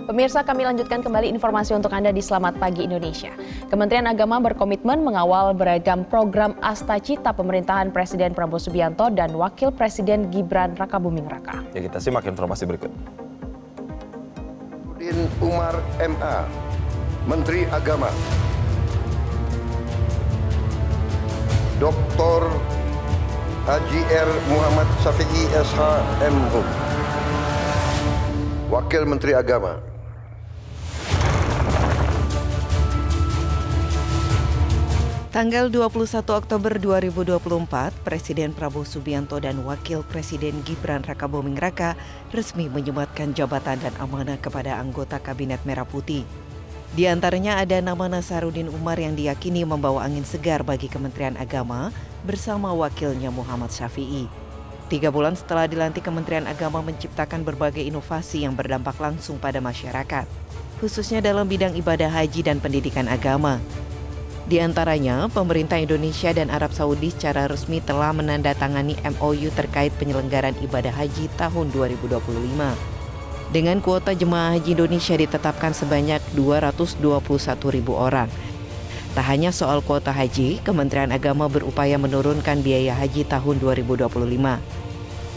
Pemirsa, kami lanjutkan kembali informasi untuk Anda di Selamat Pagi Indonesia. Kementerian Agama berkomitmen mengawal beragam program Astacita pemerintahan Presiden Prabowo Subianto dan Wakil Presiden Gibran Rakabuming Raka. Ya, kita simak informasi berikut. Umar MA, Menteri Agama. Dr. Haji R. Muhammad Syafi'i SH MHum, Wakil Menteri Agama. Tanggal 21 Oktober 2024, Presiden Prabowo Subianto dan Wakil Presiden Gibran Rakabuming Raka resmi menyematkan jabatan dan amanah kepada anggota Kabinet Merah Putih. Di antaranya ada nama Nasaruddin Umar yang diyakini membawa angin segar bagi Kementerian Agama bersama wakilnya Muhammad Syafi'i. 3 bulan setelah dilantik, Kementerian Agama menciptakan berbagai inovasi yang berdampak langsung pada masyarakat, khususnya dalam bidang ibadah haji dan pendidikan agama. Di antaranya, pemerintah Indonesia dan Arab Saudi secara resmi telah menandatangani MOU terkait penyelenggaraan ibadah haji tahun 2025. Dengan kuota jemaah haji Indonesia ditetapkan sebanyak 221.000 orang. Tak hanya soal kuota haji, Kementerian Agama berupaya menurunkan biaya haji tahun 2025.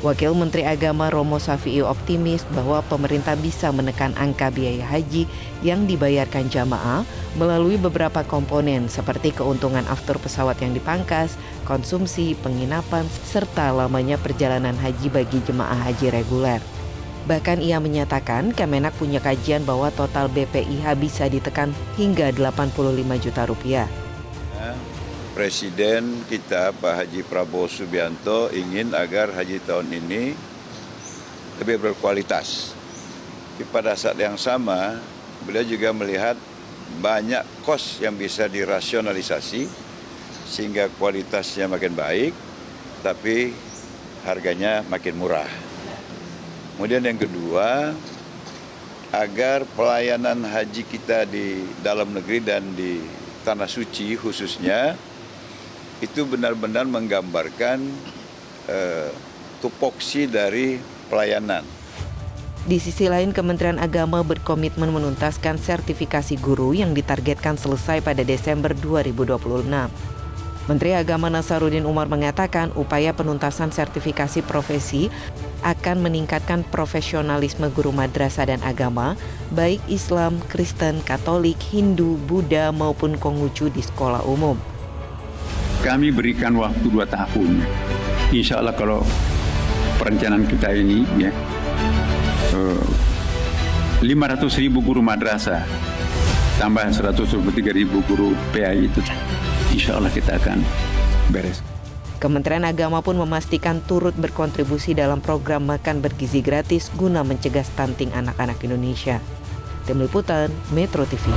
Wakil Menteri Agama Romo Syafi'i optimis bahwa pemerintah bisa menekan angka biaya haji yang dibayarkan jamaah melalui beberapa komponen seperti keuntungan aftur pesawat yang dipangkas, konsumsi, penginapan, serta lamanya perjalanan haji bagi jemaah haji reguler. Bahkan ia menyatakan Kemenak punya kajian bahwa total BPIH bisa ditekan hingga 85 juta rupiah. Presiden kita Pak Haji Prabowo Subianto ingin agar haji tahun ini lebih berkualitas. Tapi pada saat yang sama, beliau juga melihat banyak kos yang bisa dirasionalisasi sehingga kualitasnya makin baik, tapi harganya makin murah. Kemudian yang kedua, agar pelayanan haji kita di dalam negeri dan di Tanah Suci khususnya, itu benar-benar menggambarkan tupoksi dari pelayanan. Di sisi lain, Kementerian Agama berkomitmen menuntaskan sertifikasi guru yang ditargetkan selesai pada Desember 2026. Menteri Agama Nasaruddin Umar mengatakan upaya penuntasan sertifikasi profesi akan meningkatkan profesionalisme guru madrasah dan agama, baik Islam, Kristen, Katolik, Hindu, Buddha maupun Konghucu di sekolah umum. Kami berikan waktu 2 tahun. Insya Allah kalau perencanaan kita ini 500.000 guru madrasah tambah 123.000 guru PAI itu, insya Allah kita akan beres. Kementerian Agama pun memastikan turut berkontribusi dalam program makan bergizi gratis guna mencegah stunting anak-anak Indonesia. Tim Liputan Metro TV.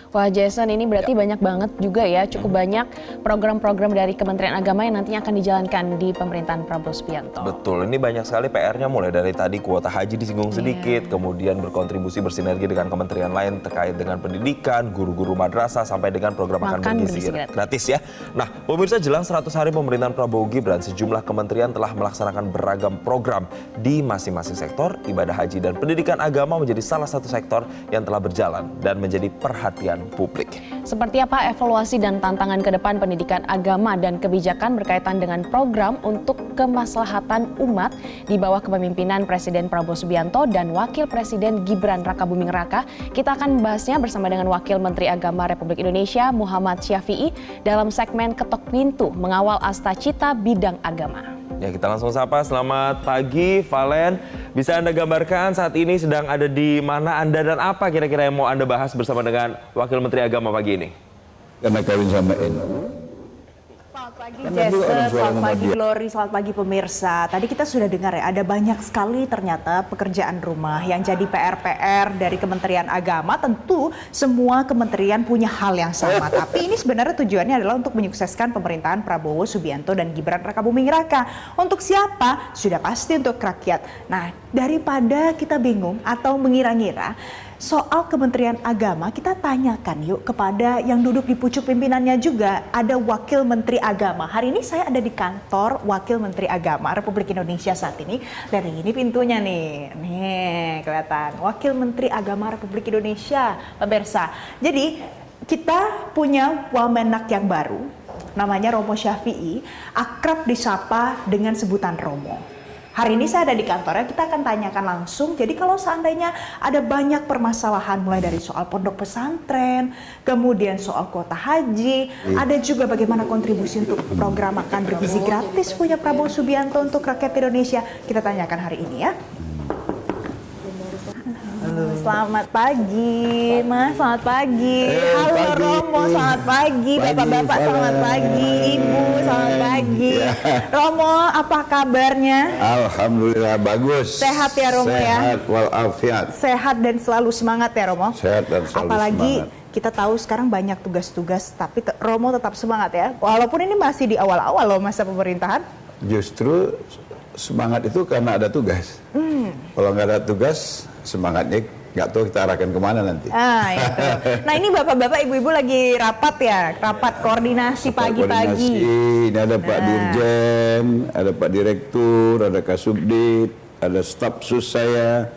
Wah, Jason, ini berarti banyak banget juga ya, cukup banyak program-program dari Kementerian Agama yang nantinya akan dijalankan di pemerintahan Prabowo Subianto. Betul, ini banyak sekali PR-nya, mulai dari tadi kuota haji disinggung sedikit, kemudian berkontribusi bersinergi dengan kementerian lain terkait dengan pendidikan, guru-guru madrasah, sampai dengan program makan bergizi gratis ya. Nah, pemirsa, jelang 100 hari pemerintahan Prabowo Gibran, sejumlah kementerian telah melaksanakan beragam program di masing-masing sektor. Ibadah haji dan pendidikan agama menjadi salah satu sektor yang telah berjalan dan menjadi perhatian publik. Seperti apa evaluasi dan tantangan ke depan pendidikan agama dan kebijakan berkaitan dengan program untuk kemaslahatan umat di bawah kepemimpinan Presiden Prabowo Subianto dan Wakil Presiden Gibran Rakabuming Raka? Kita akan membahasnya bersama dengan Wakil Menteri Agama Republik Indonesia Muhammad Syafi'i dalam segmen Ketok Pintu Mengawal Astacita Bidang Agama. Ya, kita langsung sapa. Selamat pagi, Valen. Bisa Anda gambarkan saat ini sedang ada di mana Anda dan apa kira-kira yang mau Anda bahas bersama dengan Wakil Menteri Agama pagi ini? Karena kawin sama NU. Selamat pagi Jason, selamat pagi Glory, selamat pagi pemirsa. Tadi kita sudah dengar ya, ada banyak sekali ternyata pekerjaan rumah yang jadi PR-PR dari Kementerian Agama. Tentu semua kementerian punya hal yang sama, tapi ini sebenarnya tujuannya adalah untuk menyukseskan pemerintahan Prabowo Subianto dan Gibran Rakabuming Raka. Untuk siapa? Sudah pasti untuk rakyat. Nah, daripada kita bingung atau mengira-ngira, soal Kementerian Agama kita tanyakan yuk kepada yang duduk di pucuk pimpinannya juga, ada Wakil Menteri Agama. Hari ini saya ada di kantor Wakil Menteri Agama Republik Indonesia saat ini. Dan ini pintunya nih kelihatan Wakil Menteri Agama Republik Indonesia, pemirsa. Jadi kita punya Wamenak yang baru, namanya Romo Syafi'i, akrab disapa dengan sebutan Romo. Hari ini saya ada di kantornya, kita akan tanyakan langsung. Jadi kalau seandainya ada banyak permasalahan mulai dari soal pondok pesantren, kemudian soal kuota haji, ada juga bagaimana kontribusi untuk program makan bergizi gratis punya Prabowo Subianto untuk rakyat Indonesia. Kita tanyakan hari ini ya. Selamat pagi, Mas. Selamat pagi. Halo Romo, selamat pagi. Bapak-bapak, selamat pagi. Ibu, selamat pagi. Romo, apa kabarnya? Alhamdulillah bagus. Sehat ya Romo ya? Sehat walafiat. Sehat dan selalu semangat ya Romo? Sehat dan selalu Apalagi semangat. kita tahu sekarang banyak tugas-tugas, tapi Romo tetap semangat ya? Walaupun ini masih di awal-awal loh masa pemerintahan. Justru semangat itu karena ada tugas. Kalau nggak ada tugas, semangatnya nggak tahu kita arahkan kemana nanti. Itu. Nah ini bapak-bapak, ibu-ibu lagi rapat ya, rapat koordinasi pagi-pagi. Ini ada Pak Dirjen, ada Pak Direktur, ada Kasubdit, ada staf sus saya,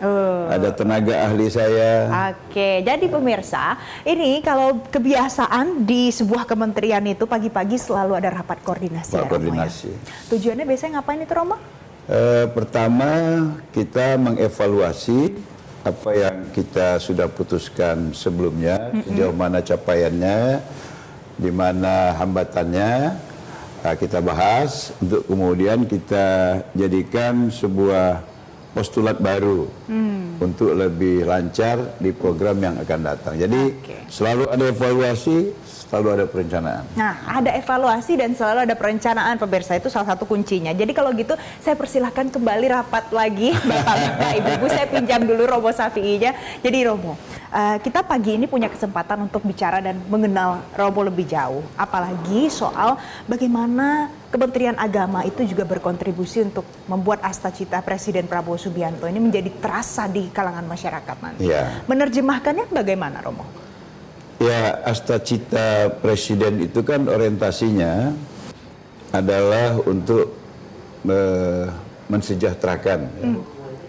ada tenaga ahli saya. Oke, jadi pemirsa, ini kalau kebiasaan di sebuah kementerian itu pagi-pagi selalu ada rapat koordinasi. Pak Ya, Romo, koordinasi. ya? Tujuannya biasanya ngapain itu Romo? Pertama, kita mengevaluasi apa yang kita sudah putuskan sebelumnya, sejauh mana capaiannya, di mana hambatannya, kita bahas untuk kemudian kita jadikan sebuah postulat baru untuk lebih lancar di program yang akan datang. Jadi selalu ada evaluasi, selalu ada perencanaan. Nah, ada evaluasi dan selalu ada perencanaan, pemirsa, itu salah satu kuncinya. Jadi kalau gitu, saya persilahkan kembali rapat lagi, bapak-bapak, ibu-ibu, saya pinjam dulu Romo Syafi'inya. Jadi Romo, kita pagi ini punya kesempatan untuk bicara dan mengenal Romo lebih jauh. Apalagi soal bagaimana Kementerian Agama itu juga berkontribusi untuk membuat Astacita Presiden Prabowo Subianto ini menjadi terasa di kalangan masyarakat nanti. Ya. Menerjemahkannya bagaimana, Romo? Ya, Astacita Presiden itu kan orientasinya adalah untuk mensejahterakan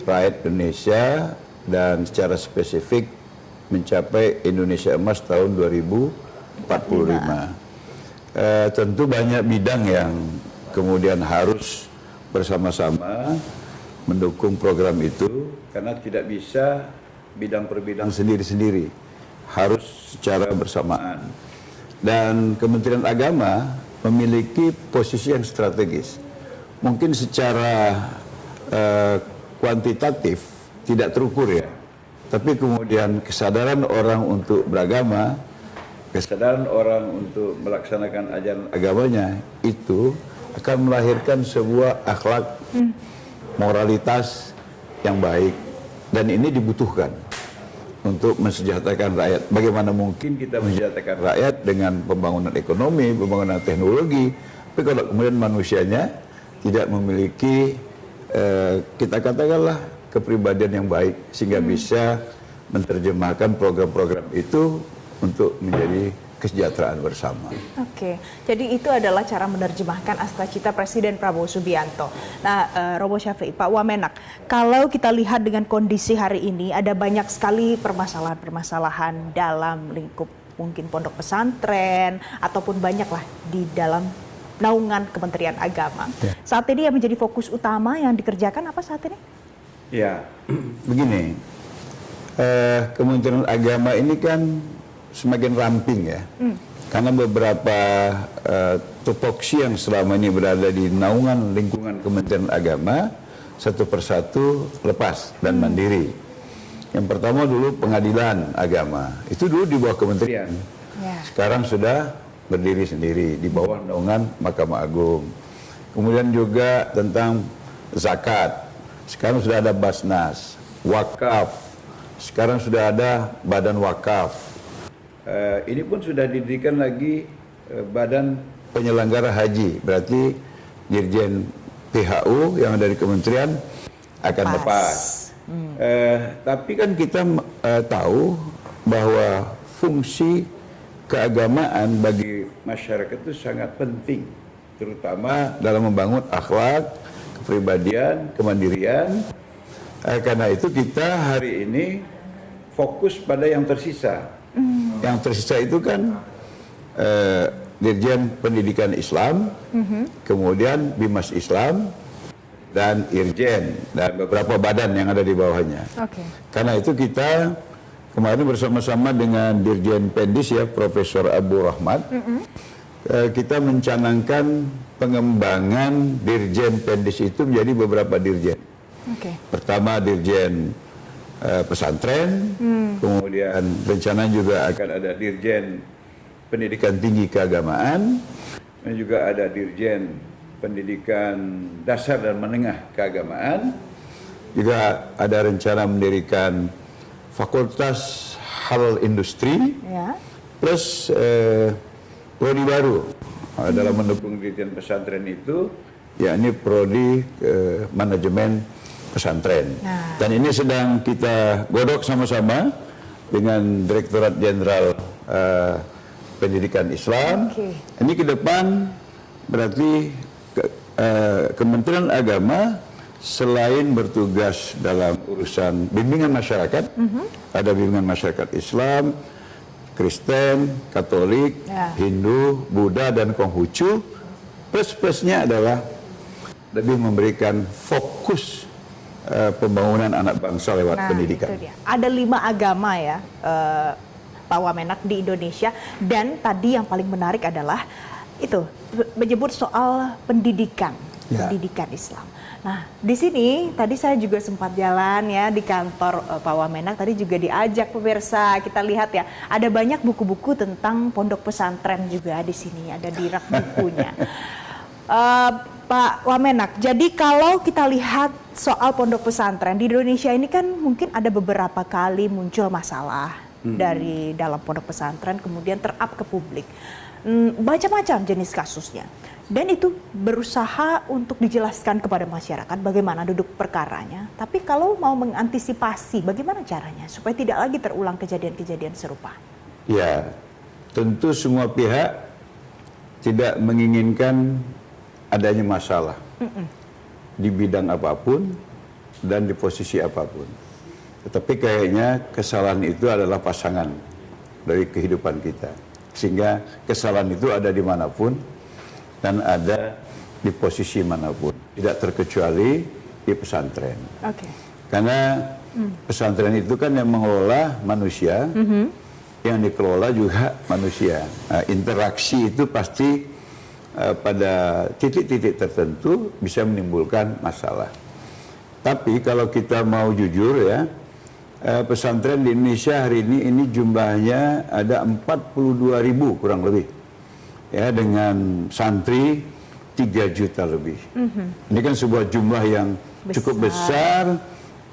rakyat Indonesia dan secara spesifik mencapai Indonesia Emas tahun 2045. Tentu banyak bidang yang kemudian harus bersama-sama mendukung program itu, karena tidak bisa bidang per bidang sendiri-sendiri, harus secara bersamaan. Dan Kementerian Agama memiliki posisi yang strategis. Mungkin secara kuantitatif tidak terukur ya, tapi kemudian kesadaran orang untuk beragama, kesadaran orang untuk melaksanakan ajaran agamanya itu akan melahirkan sebuah akhlak, moralitas yang baik, dan ini dibutuhkan untuk mensejahterakan rakyat. Bagaimana mungkin kita mensejahterakan rakyat dengan pembangunan ekonomi, pembangunan teknologi, tapi kalau kemudian manusianya tidak memiliki kita katakanlah kepribadian yang baik, sehingga bisa menerjemahkan program-program itu untuk menjadi kesejahteraan bersama. Oke, jadi itu adalah cara menerjemahkan Astacita Presiden Prabowo Subianto. Nah, Romo Syafi'i, Pak Wamenak, kalau kita lihat dengan kondisi hari ini, ada banyak sekali permasalahan-permasalahan dalam lingkup mungkin pondok pesantren, ataupun banyaklah di dalam naungan Kementerian Agama. Ya. Saat ini yang menjadi fokus utama yang dikerjakan apa saat ini? Ya, begini, Kementerian Agama ini kan semakin ramping ya, karena beberapa tupoksi yang selama ini berada di naungan lingkungan Kementerian Agama satu persatu lepas dan mandiri. Yang pertama dulu Pengadilan Agama, itu dulu di bawah kementerian, sekarang sudah berdiri sendiri di bawah naungan Mahkamah Agung. Kemudian juga tentang zakat, sekarang sudah ada Basnas. Wakaf, sekarang sudah ada Badan Wakaf. Ini pun sudah didirikan lagi Badan Penyelenggara Haji, berarti Dirjen PHU yang dari kementerian akan lepas. Tapi kan kita tahu bahwa fungsi keagamaan bagi masyarakat itu sangat penting, terutama dalam membangun akhlak, kepribadian, kemandirian. Karena itu kita hari ini fokus pada yang tersisa. Yang tersisa itu kan Dirjen Pendidikan Islam, kemudian Bimas Islam, dan Irjen, dan beberapa badan yang ada di bawahnya. Karena itu kita kemarin bersama-sama dengan Dirjen Pendis ya, Profesor Abu Rahmat, kita mencanangkan pengembangan Dirjen Pendis itu menjadi beberapa dirjen. Pertama Dirjen pesantren, kemudian rencana juga akan ada Dirjen Pendidikan Tinggi Keagamaan, dan juga ada Dirjen Pendidikan Dasar dan Menengah Keagamaan. Juga ada rencana mendirikan Fakultas Hal Industri, plus prodi baru dalam mendukung Dirjen Pesantren itu, yakni prodi Manajemen Pesantren. Dan ini sedang kita godok sama-sama dengan Direktorat Jenderal Pendidikan Islam. Ini ke depan berarti Kementerian Agama selain bertugas dalam urusan bimbingan masyarakat, ada bimbingan masyarakat Islam, Kristen, Katolik, Hindu, Buddha, dan Konghucu. Plus-plusnya adalah lebih memberikan fokus pembangunan anak bangsa lewat pendidikan. Itu dia. Ada 5 agama ya, Pak Wamenak, di Indonesia. Dan tadi yang paling menarik adalah itu menyebut soal pendidikan, pendidikan Islam. Nah, di sini tadi saya juga sempat jalan ya di kantor Pak Wamenak, tadi juga diajak pemirsa, kita lihat ya, ada banyak buku-buku tentang pondok pesantren juga di sini, ada di rak bukunya. Pak Wamenak, jadi kalau kita lihat soal pondok pesantren di Indonesia ini kan mungkin ada beberapa kali muncul masalah dari dalam pondok pesantren kemudian terap ke publik. Macam-macam jenis kasusnya. Dan itu berusaha untuk dijelaskan kepada masyarakat bagaimana duduk perkaranya. Tapi kalau mau mengantisipasi, bagaimana caranya supaya tidak lagi terulang kejadian-kejadian serupa? Ya, tentu semua pihak tidak menginginkan adanya masalah di bidang apapun dan di posisi apapun. Tetapi kayaknya kesalahan itu adalah pasangan dari kehidupan kita. Sehingga kesalahan itu ada dimanapun dan ada di posisi manapun, tidak terkecuali di pesantren. Karena pesantren itu kan yang mengelola manusia, yang dikelola juga manusia. Nah, interaksi itu pasti pada titik-titik tertentu bisa menimbulkan masalah. Tapi kalau kita mau jujur ya, pesantren di Indonesia hari ini jumlahnya ada 42.000 kurang lebih. Ya, dengan santri 3 juta lebih. Ini kan sebuah jumlah yang cukup besar,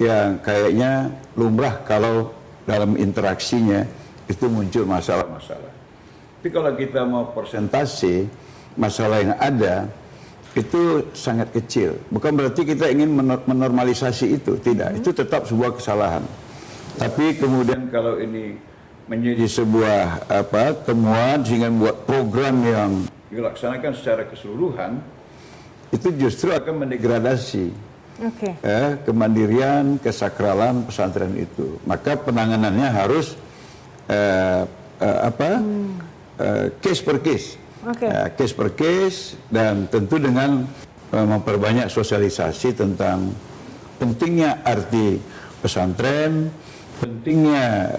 yang kayaknya lumrah kalau dalam interaksinya itu muncul masalah-masalah. Tapi kalau kita mau persentase masalah yang ada, itu sangat kecil. Bukan berarti kita ingin menormalisasi itu, tidak. Itu tetap sebuah kesalahan. Tapi kemudian kalau ini menjadi sebuah temuan sehingga membuat program yang dilaksanakan secara keseluruhan, itu justru akan mendegradasi kemandirian, kesakralan pesantren itu. Maka penanganannya harus case per case, case per case, dan tentu dengan memperbanyak sosialisasi tentang pentingnya arti pesantren, pentingnya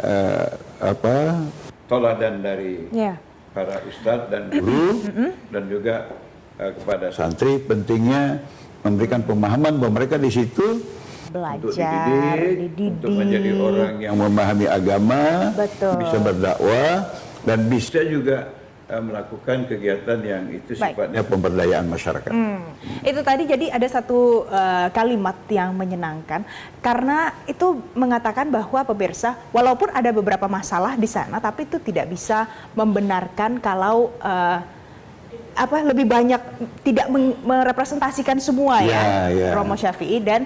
toladan dari para ustadz dan guru, dan juga kepada santri pentingnya memberikan pemahaman bahwa mereka di situ belajar, untuk dididik, untuk menjadi orang yang memahami agama, bisa berdakwah, dan bisa juga melakukan kegiatan yang itu sifatnya pemberdayaan masyarakat. Itu tadi jadi ada satu kalimat yang menyenangkan, karena itu mengatakan bahwa pemirsa, walaupun ada beberapa masalah di sana, tapi itu tidak bisa membenarkan kalau lebih banyak tidak merepresentasikan semua ya, Romo Syafi'i. Dan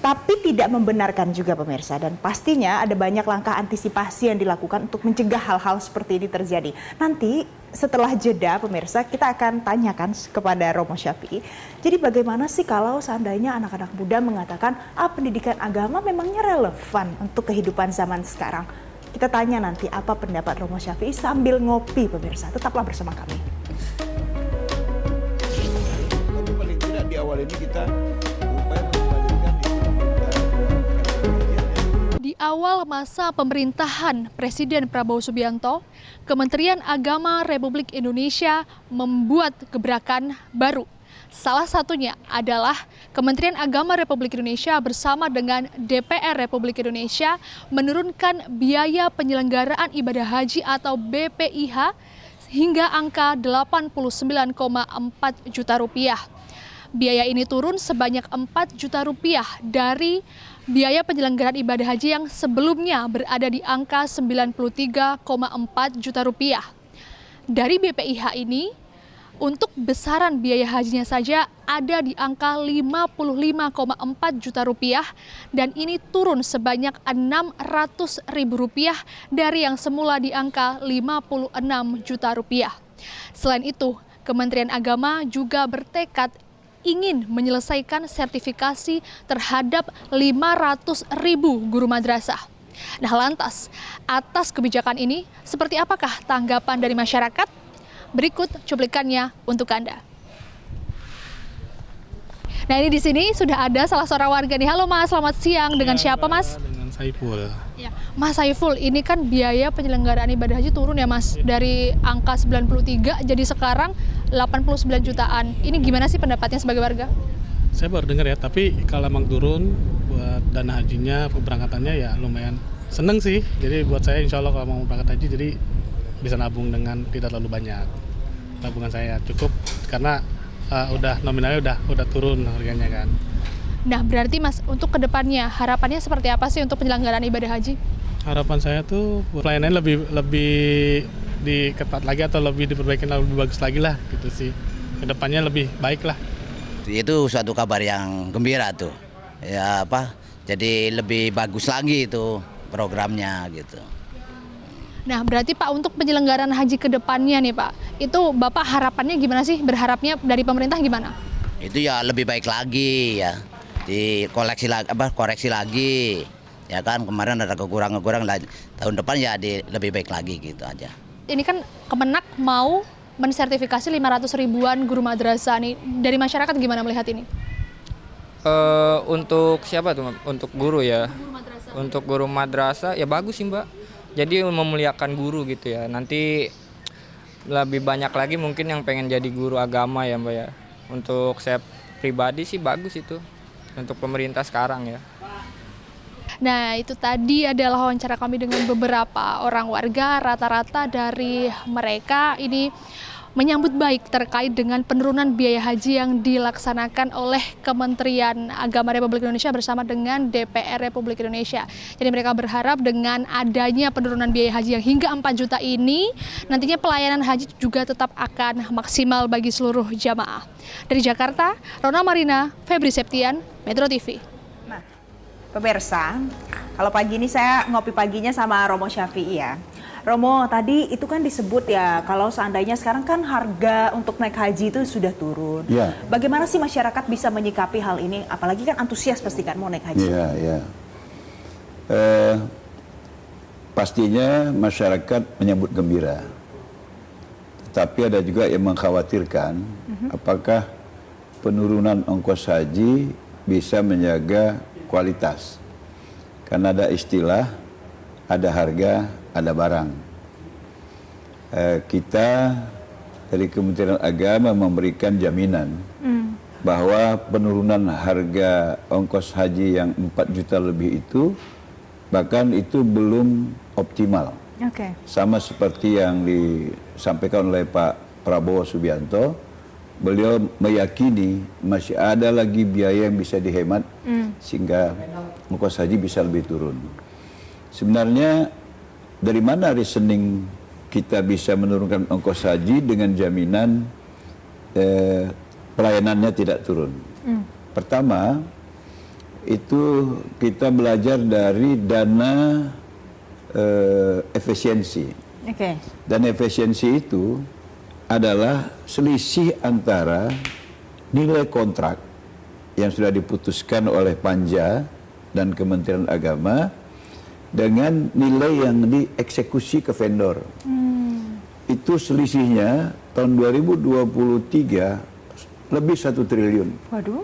tapi tidak membenarkan juga pemirsa, dan pastinya ada banyak langkah antisipasi yang dilakukan untuk mencegah hal-hal seperti ini terjadi. Nanti setelah jeda pemirsa, kita akan tanyakan kepada Romo Syafi'i, jadi bagaimana sih kalau seandainya anak-anak muda mengatakan pendidikan agama memangnya relevan untuk kehidupan zaman sekarang? Kita tanya nanti apa pendapat Romo Syafi'i sambil ngopi pemirsa. Tetaplah bersama kami. Paling tidak di awal ini kita Di awal masa pemerintahan Presiden Prabowo Subianto, Kementerian Agama Republik Indonesia membuat gebrakan baru. Salah satunya adalah Kementerian Agama Republik Indonesia bersama dengan DPR Republik Indonesia menurunkan biaya penyelenggaraan ibadah haji atau BPIH hingga angka 89,4 juta rupiah. Biaya ini turun sebanyak 4 juta rupiah dari biaya penyelenggaraan ibadah haji yang sebelumnya berada di angka 93,4 juta rupiah. Dari BPIH ini, untuk besaran biaya hajinya saja ada di angka 55,4 juta rupiah dan ini turun sebanyak 600 ribu rupiah dari yang semula di angka 56 juta rupiah. Selain itu, Kementerian Agama juga bertekad ingin menyelesaikan sertifikasi terhadap 500 ribu guru madrasah. Nah lantas, atas kebijakan ini, seperti apakah tanggapan dari masyarakat? Berikut cuplikannya untuk Anda. Nah ini di sini sudah ada salah seorang warga nih. Halo Mas, selamat siang. Dengan siapa Mas? Dengan Saiful. Ya, Mas Saiful, ini kan biaya penyelenggaraan ibadah haji turun ya Mas, dari angka 93 jadi sekarang 89 jutaan. Ini gimana sih pendapatnya sebagai warga? Saya baru dengar ya, tapi kalau emang turun buat dana hajinya, keberangkatannya ya lumayan seneng sih. Jadi buat saya insya Allah kalau mau berangkat haji jadi bisa nabung dengan tidak terlalu banyak. Tabungan saya cukup karena udah nominalnya udah turun harganya kan. Nah berarti Mas, untuk kedepannya harapannya seperti apa sih untuk penyelenggaraan ibadah haji? Harapan saya tuh pelayanannya lebih diketat lagi atau lebih diperbaiki lebih bagus lagi lah gitu sih. Kedepannya lebih baik lah. Itu suatu kabar yang gembira tuh. Ya jadi lebih bagus lagi itu programnya gitu. Nah berarti Pak, untuk penyelenggaraan haji kedepannya nih Pak, itu Bapak harapannya gimana sih? Berharapnya dari pemerintah gimana? Itu ya lebih baik lagi ya. Koreksi lagi. Ya kan kemarin ada kekurangan tahun depan ya lebih baik lagi gitu aja. Ini kan Kemenak mau mensertifikasi 500 ribuan guru madrasah nih. Dari masyarakat gimana melihat ini? Untuk siapa tuh? Untuk guru ya. Untuk guru madrasah ya bagus sih Mbak. Jadi memuliakan guru gitu ya. Nanti lebih banyak lagi mungkin yang pengen jadi guru agama ya Mbak ya. Untuk saya pribadi sih bagus itu. Untuk pemerintah sekarang ya. Nah itu tadi adalah wawancara kami dengan beberapa orang warga. Rata-rata dari mereka ini menyambut baik terkait dengan penurunan biaya haji yang dilaksanakan oleh Kementerian Agama Republik Indonesia bersama dengan DPR Republik Indonesia. Jadi mereka berharap dengan adanya penurunan biaya haji yang hingga 4 juta ini, nantinya pelayanan haji juga tetap akan maksimal bagi seluruh jamaah. Dari Jakarta, Rona Marina, Febri Septian, Metro TV. Nah, pemirsa, kalau pagi ini saya ngopi paginya sama Romo Syafi'i ya. Romo, tadi itu kan disebut ya, kalau seandainya sekarang kan harga untuk naik haji itu sudah turun. Ya. Bagaimana sih masyarakat bisa menyikapi hal ini? Apalagi kan antusias pasti kan mau naik haji. Ya. Pastinya masyarakat menyambut gembira. Tapi ada juga yang mengkhawatirkan apakah penurunan ongkos haji bisa menjaga kualitas. Karena ada istilah, ada harga, ada barang. Kita dari Kementerian Agama memberikan jaminan bahwa penurunan harga ongkos haji yang 4 juta lebih itu bahkan itu belum optimal. Sama seperti yang disampaikan oleh Pak Prabowo Subianto, beliau meyakini masih ada lagi biaya yang bisa dihemat sehingga ongkos haji bisa lebih turun. Sebenarnya dari mana reasoning kita bisa menurunkan ongkos haji dengan jaminan pelayanannya tidak turun? Pertama, itu kita belajar dari dana efisiensi. Oke. Dan efisiensi itu adalah selisih antara nilai kontrak yang sudah diputuskan oleh Panja dan Kementerian Agama dengan nilai yang dieksekusi ke vendor. Itu selisihnya tahun 2023 lebih 1 triliun. Waduh.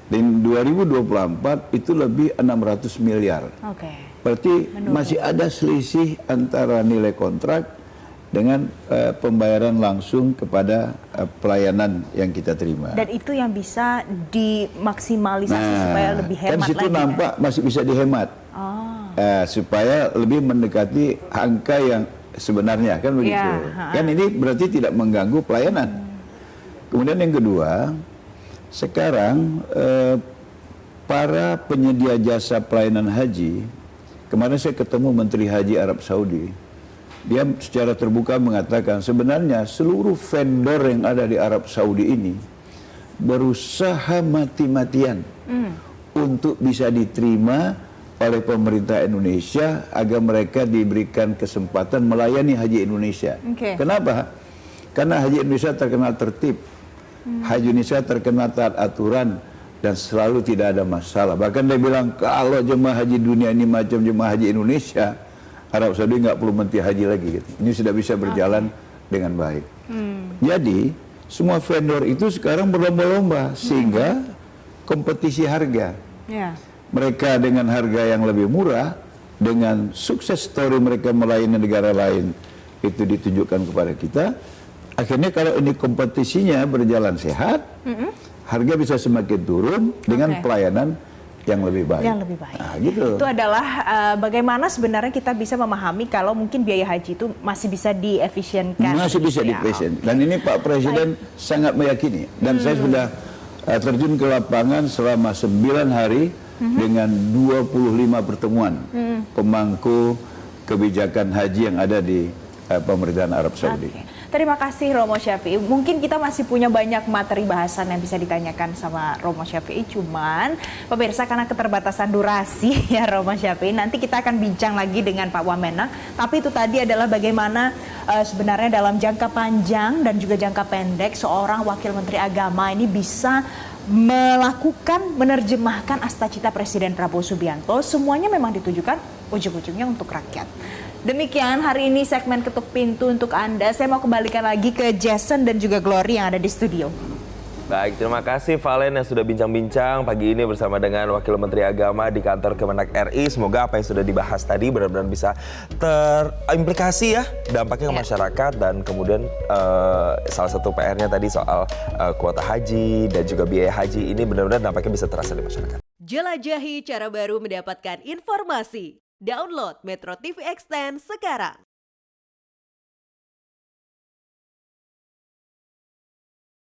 Dan 2024 itu lebih 600 miliar. Oke. Berarti masih ada selisih antara nilai kontrak dengan pembayaran langsung kepada pelayanan yang kita terima. Dan itu yang bisa dimaksimalisasi supaya lebih hemat kan situ lagi. nampak masih bisa dihemat. Supaya lebih mendekati angka yang sebenarnya, kan begitu. Kan ini berarti tidak mengganggu pelayanan. Kemudian yang kedua, sekarang para penyedia jasa pelayanan haji, kemarin saya ketemu Menteri Haji Arab Saudi, dia secara terbuka mengatakan sebenarnya seluruh vendor yang ada di Arab Saudi ini berusaha mati-matian untuk bisa diterima oleh pemerintah Indonesia agar mereka diberikan kesempatan melayani haji Indonesia. Kenapa? Karena haji Indonesia terkenal tertib. Haji Indonesia terkenal taat aturan dan selalu tidak ada masalah. Bahkan dia bilang kalau jemaah haji dunia ini macam jemaah haji Indonesia, Arab Saudi nggak perlu menteri haji lagi. Gitu. Ini sudah bisa berjalan dengan baik. Jadi semua vendor itu sekarang berlomba-lomba sehingga kompetisi harga. Mereka dengan harga yang lebih murah, dengan sukses story mereka melayani negara lain itu ditunjukkan kepada kita. Akhirnya kalau ini kompetisinya berjalan sehat, harga bisa semakin turun dengan pelayanan yang lebih baik. Yang lebih baik. Nah, gitu. Itu adalah bagaimana sebenarnya kita bisa memahami kalau mungkin biaya haji itu masih bisa diefisienkan. Masih bisa diefisienkan. Dan ini Pak Presiden sangat meyakini. Dan saya sudah terjun ke lapangan selama 9 hari dengan 25 pertemuan pemangku kebijakan haji yang ada di pemerintahan Arab Saudi. Terima kasih Romo Syafi'i. Mungkin kita masih punya banyak materi bahasan yang bisa ditanyakan sama Romo Syafi'i. Cuman pemirsa karena keterbatasan durasi ya Romo Syafi'i, nanti kita akan bincang lagi dengan Pak Wamenang. Tapi itu tadi adalah bagaimana sebenarnya dalam jangka panjang dan juga jangka pendek seorang Wakil Menteri Agama ini bisa menerjemahkan asta-cita Presiden Prabowo Subianto. Semuanya memang ditujukan ujung-ujungnya untuk rakyat. Demikian hari ini segmen Ketuk Pintu untuk Anda. Saya mau kembalikan lagi ke Jason dan juga Glory yang ada di studio. Baik, terima kasih Valen yang sudah bincang-bincang pagi ini bersama dengan Wakil Menteri Agama di kantor Kemenak RI. Semoga apa yang sudah dibahas tadi benar-benar bisa terimplikasi ya dampaknya ke masyarakat. Dan kemudian salah satu PR-nya tadi soal kuota haji dan juga biaya haji ini benar-benar dampaknya bisa terasa di masyarakat. Jelajahi cara baru mendapatkan informasi. Download Metro TV Extend sekarang.